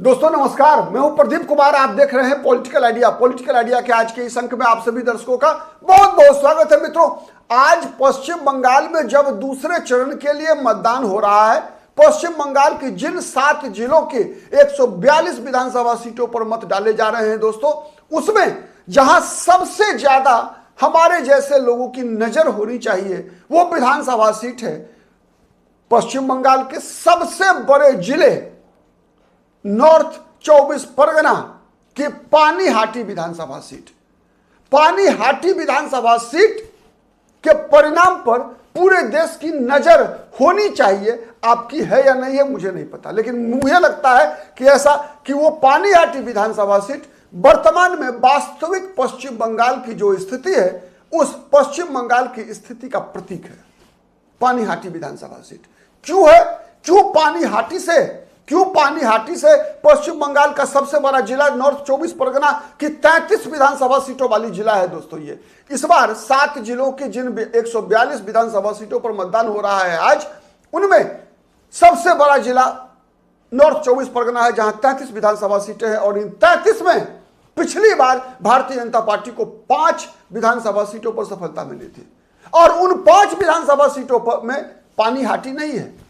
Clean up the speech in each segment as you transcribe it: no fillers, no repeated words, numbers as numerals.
दोस्तों नमस्कार, मैं हूं प्रदीप कुमार। आप देख रहे हैं पॉलिटिकल आइडिया। पॉलिटिकल आइडिया के आज के इस अंक में आप सभी दर्शकों का बहुत बहुत स्वागत है। मित्रों, आज पश्चिम बंगाल में जब दूसरे चरण के लिए मतदान हो रहा है, पश्चिम बंगाल की जिन 7 जिलों के 142 विधानसभा सीटों पर मत डाले जा रहे हैं दोस्तों, उसमें जहां सबसे ज्यादा हमारे जैसे लोगों की नजर होनी चाहिए वो विधानसभा सीट है पश्चिम बंगाल के सबसे बड़े जिले नॉर्थ 24 परगना के पानीहाटी विधानसभा सीट। पानीहाटी विधानसभा सीट के परिणाम पर पूरे देश की नजर होनी चाहिए। आपकी है या नहीं है मुझे नहीं पता, लेकिन मुझे लगता है कि ऐसा कि वो पानीहाटी विधानसभा सीट वर्तमान में वास्तविक पश्चिम बंगाल की जो स्थिति है उस पश्चिम बंगाल की स्थिति का प्रतीक है। पानीहाटी विधानसभा सीट क्यों है? क्यों पानीहाटी से पश्चिम बंगाल का सबसे बड़ा जिला नॉर्थ 24 परगना की 33 विधानसभा सीटों वाली जिला है दोस्तों। ये इस बार 7 जिलों के जिन 142 विधानसभा सीटों पर मतदान हो रहा है आज, उनमें सबसे बड़ा जिला नॉर्थ 24 परगना है जहां 33 विधानसभा सीटें हैं। और इन 33 में पिछली बार भारतीय जनता पार्टी को 5 विधानसभा सीटों पर सफलता मिली थी और उन 5 विधानसभा सीटों पर में पानीहाटी नहीं है।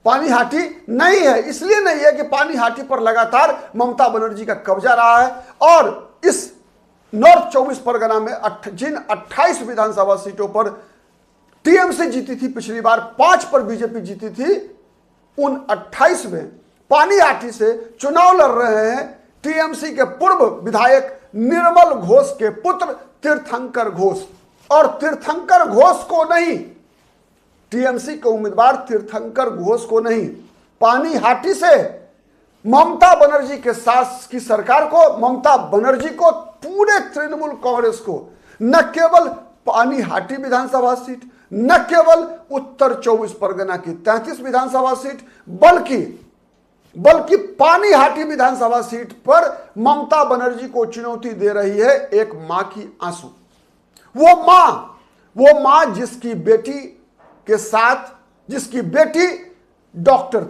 पानीहाटी नहीं है, इसलिए नहीं है कि पानीहाटी पर लगातार ममता बनर्जी का कब्जा रहा है और इस नॉर्थ 24 परगना में जिन 28 विधानसभा सीटों पर टीएमसी जीती थी पिछली बार, 5 पर बीजेपी जीती थी, उन 28 में पानीहाटी से चुनाव लड़ रहे हैं टीएमसी के पूर्व विधायक निर्मल घोष के पुत्र तीर्थंकर घोष। और तीर्थंकर घोष को नहीं, टीएमसी के उम्मीदवार तीर्थंकर घोष को नहीं, पानीहाटी से ममता बनर्जी के साथ की सरकार को, ममता बनर्जी को, पूरे तृणमूल कांग्रेस को न केवल पानीहाटी विधानसभा सीट, न केवल उत्तर 24 परगना की 33 विधानसभा सीट, बल्कि पानीहाटी विधानसभा सीट पर ममता बनर्जी को चुनौती दे रही है एक मां की आंसू। वो मां जिसकी बेटी डॉक्टर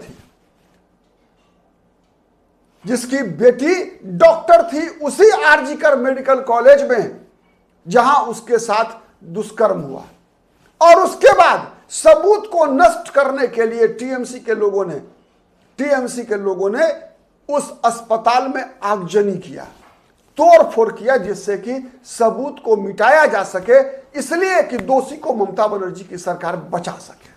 थी, उसी आरजीकर मेडिकल कॉलेज में जहां उसके साथ दुष्कर्म हुआ और उसके बाद सबूत को नष्ट करने के लिए टीएमसी के लोगों ने उस अस्पताल में आगजनी किया, तोड़फोड़ किया, जिससे कि सबूत को मिटाया जा सके, इसलिए कि दोषी को ममता बनर्जी की सरकार बचा सके।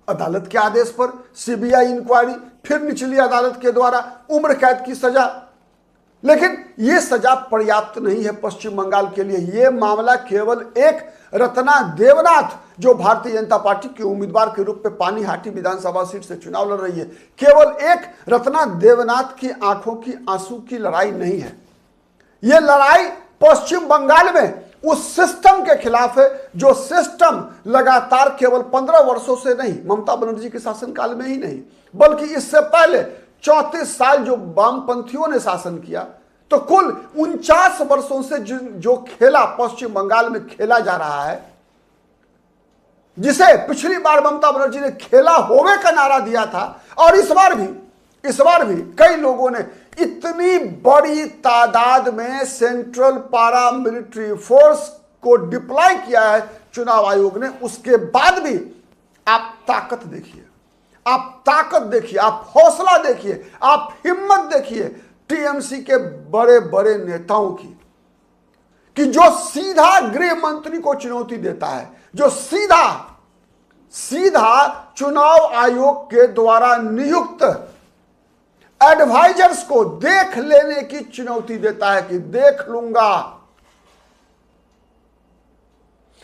अदालत के आदेश पर सीबीआई इंक्वायरी, फिर निचली अदालत के द्वारा उम्र कैद की सजा, लेकिन यह सजा पर्याप्त नहीं है पश्चिम बंगाल के लिए। यह मामला केवल एक रत्ना देवनाथ, जो भारतीय जनता पार्टी के उम्मीदवार के रूप में पानीहाटी विधानसभा सीट से चुनाव लड़ रही है, केवल एक रत्ना देवनाथ की आंखों की आंसू की लड़ाई नहीं है। यह लड़ाई पश्चिम बंगाल में उस सिस्टम के खिलाफ है जो सिस्टम लगातार केवल 15 वर्षों से नहीं, ममता बनर्जी के शासनकाल में ही नहीं, बल्कि इससे पहले 34 साल जो वामपंथियों ने शासन किया, तो कुल 49 वर्षों से जो खेला पश्चिम बंगाल में खेला जा रहा है, जिसे पिछली बार ममता बनर्जी ने खेला होवे का नारा दिया था, और इस बार भी कई लोगों ने इतनी बड़ी तादाद में सेंट्रल पारा मिलिट्री फोर्स को डिप्लॉय किया है चुनाव आयोग ने, उसके बाद भी आप ताकत देखिए, आप हौसला देखिए, आप हिम्मत देखिए टीएमसी के बड़े बड़े नेताओं की, कि जो सीधा गृह मंत्री को चुनौती देता है, जो सीधा चुनाव आयोग के द्वारा नियुक्त एडवाइजर्स को देख लेने की चुनौती देता है कि देख लूंगा,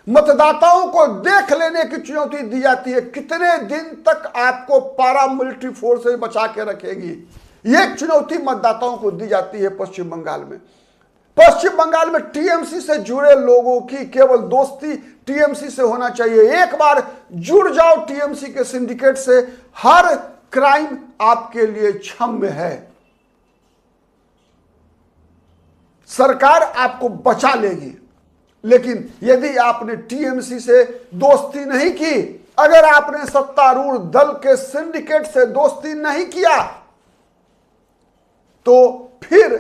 मतदाताओं को देख लेने की चुनौती दी जाती है, कितने दिन तक आपको पारा मिलिट्री फोर्स बचा के रखेगी, यह चुनौती मतदाताओं को दी जाती है पश्चिम बंगाल में टीएमसी से जुड़े लोगों की केवल दोस्ती टीएमसी से होना चाहिए। एक बार जुड़ जाओ टीएमसी के सिंडिकेट से, हर क्राइम आपके लिए क्षम्य है, सरकार आपको बचा लेगी। लेकिन यदि आपने टीएमसी से दोस्ती नहीं की, अगर आपने सत्तारूढ़ दल के सिंडिकेट से दोस्ती नहीं किया तो फिर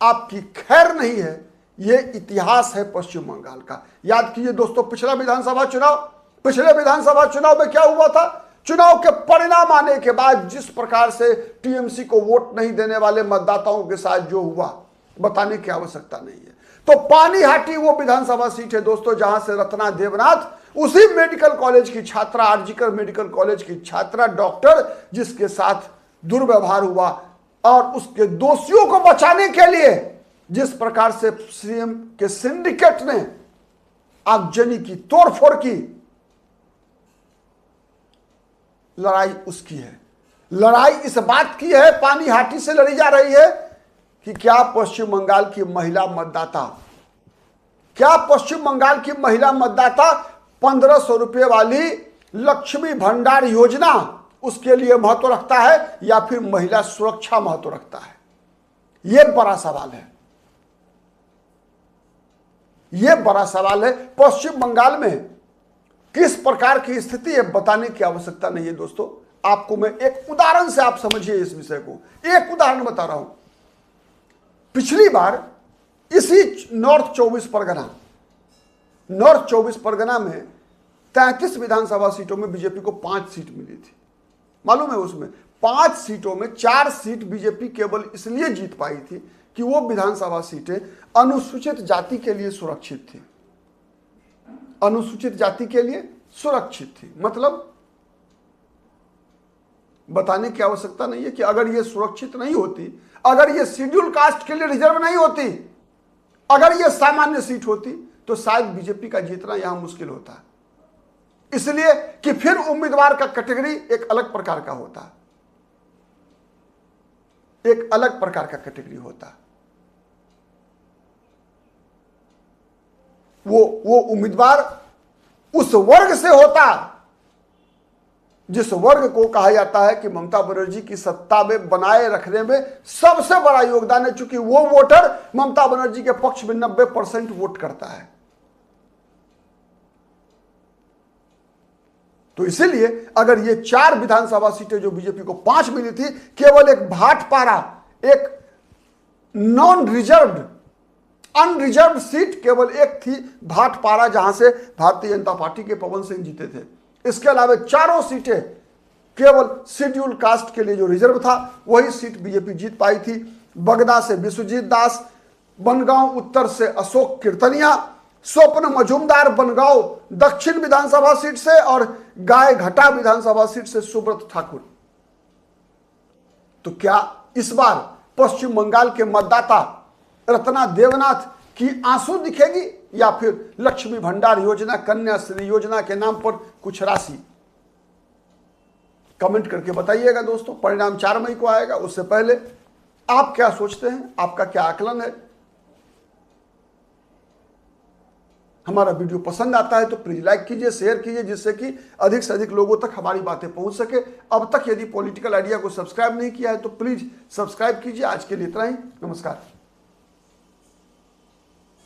आपकी खैर नहीं है। यह इतिहास है पश्चिम बंगाल का। याद कीजिए दोस्तों, पिछले विधानसभा चुनाव में क्या हुआ था? चुनाव के परिणाम आने के बाद जिस प्रकार से टीएमसी को वोट नहीं देने वाले मतदाताओं के साथ जो हुआ, बताने की आवश्यकता नहीं है। तो पानीहाटी वो विधानसभा सीट है दोस्तों जहां से रत्ना देवनाथ, उसी मेडिकल कॉलेज की छात्रा, आरजीकर मेडिकल कॉलेज की छात्रा, डॉक्टर, जिसके साथ दुर्व्यवहार हुआ और उसके दोषियों को बचाने के लिए जिस प्रकार से सीएम के सिंडिकेट ने आगजनी की, तोड़फोड़ की, लड़ाई उसकी है। लड़ाई इस बात की है, पानीहाटी से लड़ी जा रही है कि क्या पश्चिम बंगाल की महिला मतदाता 1500 रुपए वाली लक्ष्मी भंडार योजना उसके लिए महत्व रखता है या फिर महिला सुरक्षा महत्व रखता है? यह बड़ा सवाल है। पश्चिम बंगाल में किस प्रकार की स्थिति है बताने की आवश्यकता नहीं है दोस्तों। आपको मैं एक उदाहरण से, आप समझिए इस विषय को, एक उदाहरण बता रहा हूं। पिछली बार इसी नॉर्थ 24 परगना में 33 विधानसभा सीटों में बीजेपी को 5 सीट मिली थी। मालूम है, उसमें 5 सीटों में 4 सीट बीजेपी केवल इसलिए जीत पाई थी कि वो विधानसभा सीटें अनुसूचित जाति के लिए सुरक्षित थी। अनुसूचित जाति के लिए सुरक्षित थी मतलब बताने की आवश्यकता नहीं है कि अगर ये सुरक्षित नहीं होती, अगर ये शेड्यूल कास्ट के लिए रिजर्व नहीं होती, अगर ये सामान्य सीट होती तो शायद बीजेपी का जीतना यहां मुश्किल होता। इसलिए कि फिर उम्मीदवार का कैटेगरी एक अलग प्रकार का होता, एक अलग प्रकार का कैटेगरी होता। वो उम्मीदवार उस वर्ग से होता जिस वर्ग को कहा जाता है कि ममता बनर्जी की सत्ता में बनाए रखने में सबसे बड़ा योगदान है, चूंकि वो वोटर ममता बनर्जी के पक्ष में 90% वोट करता है। तो इसीलिए अगर ये 4 विधानसभा सीटें जो बीजेपी को 5 मिली थी, केवल एक भाटपारा, एक नॉन रिजर्व्ड, अनरिजर्व्ड सीट केवल एक थी, भाटपारा, जहां से भारतीय जनता पार्टी के पवन सिंह जीते थे। इसके अलावा 4 सीटें केवल शेड्यूल कास्ट के लिए जो रिजर्व था वही सीट बीजेपी जीत पाई थी। बगदा से विश्वजीत दास, बनगांव उत्तर से अशोक कीर्तनिया, स्वप्न मजूमदार बनगांव दक्षिण विधानसभा सीट से और गायघाटा विधानसभा सीट से सुब्रत ठाकुर। तो क्या इस बार पश्चिम बंगाल के मतदाता रत्ना देवनाथ की आंसू दिखेगी या फिर लक्ष्मी भंडार योजना, कन्याश्री योजना के नाम पर कुछ राशि? कमेंट करके बताइएगा दोस्तों। परिणाम 4 मई को आएगा, उससे पहले आप क्या सोचते हैं, आपका क्या आकलन है? हमारा वीडियो पसंद आता है तो प्लीज लाइक कीजिए, शेयर कीजिए, जिससे कि अधिक से अधिक लोगों तक हमारी बातें पहुंच सके। अब तक यदि पॉलिटिकल आइडिया को सब्सक्राइब नहीं किया है तो प्लीज सब्सक्राइब कीजिए। आज के लिए इतना ही, नमस्कार।